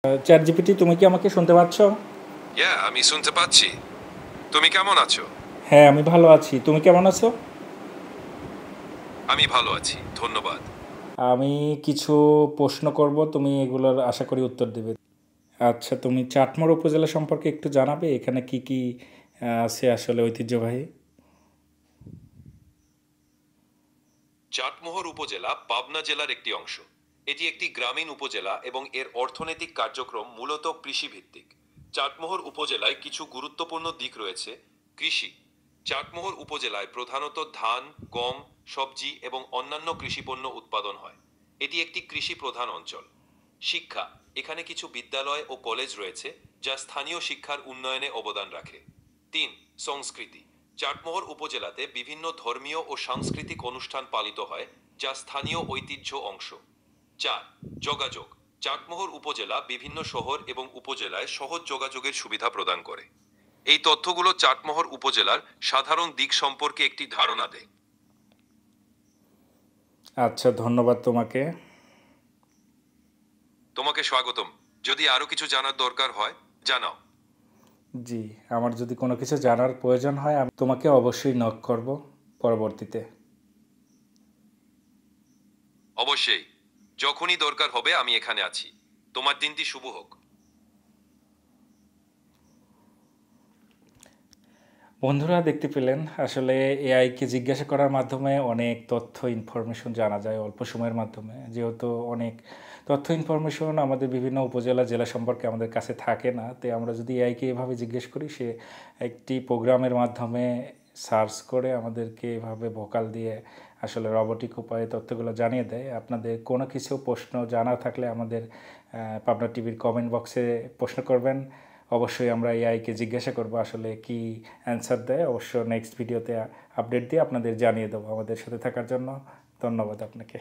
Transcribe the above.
Chat GPT, তুমি কি আমাকে শুনতে পাচ্ছ? আমি শুনতে পাচ্ছি। তুমি কেমন আছো? হ্যাঁ, আমি ভালো আছি। তুমি কেমন আছো? আমি ভালো আছি, ধন্যবাদ। আমি কিছু প্রশ্ন করব, তুমি এগুলোর আশা করি উত্তর দেবে। আচ্ছা, তুমি চাটমোহর উপজেলা সম্পর্কে একটু জানাবে? এখানে কি কি আছে আসলে ঐতিহ্যবাহী? চাটমোহর উপজেলা পাবনা জেলার একটি অংশ। এটি একটি গ্রামীণ উপজেলা এবং এর অর্থনৈতিক কার্যক্রম মূলত কৃষিভিত্তিক। চাটমোহর উপজেলায় কিছু গুরুত্বপূর্ণ দিক রয়েছে। কৃষি। চাটমোহর উপজেলায় প্রধানত ধান, গম, সবজি এবং অন্যান্য কৃষিপণ্য উৎপাদন হয়। এটি একটি কৃষি প্রধান অঞ্চল। শিক্ষা। এখানে কিছু বিদ্যালয় ও কলেজ রয়েছে, যা স্থানীয় শিক্ষার উন্নয়নে অবদান রাখে। ৩. সংস্কৃতি। চাটমোহর উপজেলাতে বিভিন্ন ধর্মীয় ও সাংস্কৃতিক অনুষ্ঠান পালিত হয়, যা স্থানীয় ঐতিহ্য অংশ। ৪. যোগাযোগ। চাটমোহর উপজেলা বিভিন্ন শহর এবং উপজেলায় সহজ যোগাযোগের সুবিধা প্রদান করে। এই তথ্যগুলো চাটমোহর উপজেলার সাধারণ দিক সম্পর্কে একটি ধারণা দেয়। আচ্ছা, ধন্যবাদ তোমাকে। তোমাকে স্বাগতম। যদি আরো কিছু জানার দরকার হয়, জানাও। জি, আমার যদি কোনো কিছু জানার প্রয়োজন হয় আমি তোমাকে অবশ্যই নক করব পরবর্তীতে। অবশ্যই। যখনই দরকার হবে আমি এখানে আছি। তোমার দিনটি শুভ হোক। বন্ধুরা, দেখতে পেলেন আসলে এআইকে জিজ্ঞাসা করার মাধ্যমে অনেক তথ্য ইনফরমেশন জানা যায় অল্প সময়ের মাধ্যমে। যেহেতু অনেক তথ্য ইনফরমেশন আমাদের বিভিন্ন উপজেলা জেলা সম্পর্কে আমাদের কাছে থাকে না, তাই আমরা যদি এআইকে এভাবে জিজ্ঞেস করি, সে একটি প্রোগ্রামের মাধ্যমে সার্চ করে আমাদেরকে এভাবে ভোকাল দিয়ে আসলে রবোটিক উপায়ে তথ্যগুলো জানিয়ে দেয়। আপনাদের কোনো কিছু প্রশ্ন জানা থাকলে আমাদের পাবনা টিভির কমেন্ট বক্সে প্রশ্ন করবেন। অবশ্যই আমরা এআইকে জিজ্ঞাসা করব আসলে কি অ্যান্সার দেয়। অবশ্য নেক্সট ভিডিওতে আপডেট দিয়ে আপনাদের জানিয়ে দেবো। আমাদের সাথে থাকার জন্য ধন্যবাদ আপনাকে।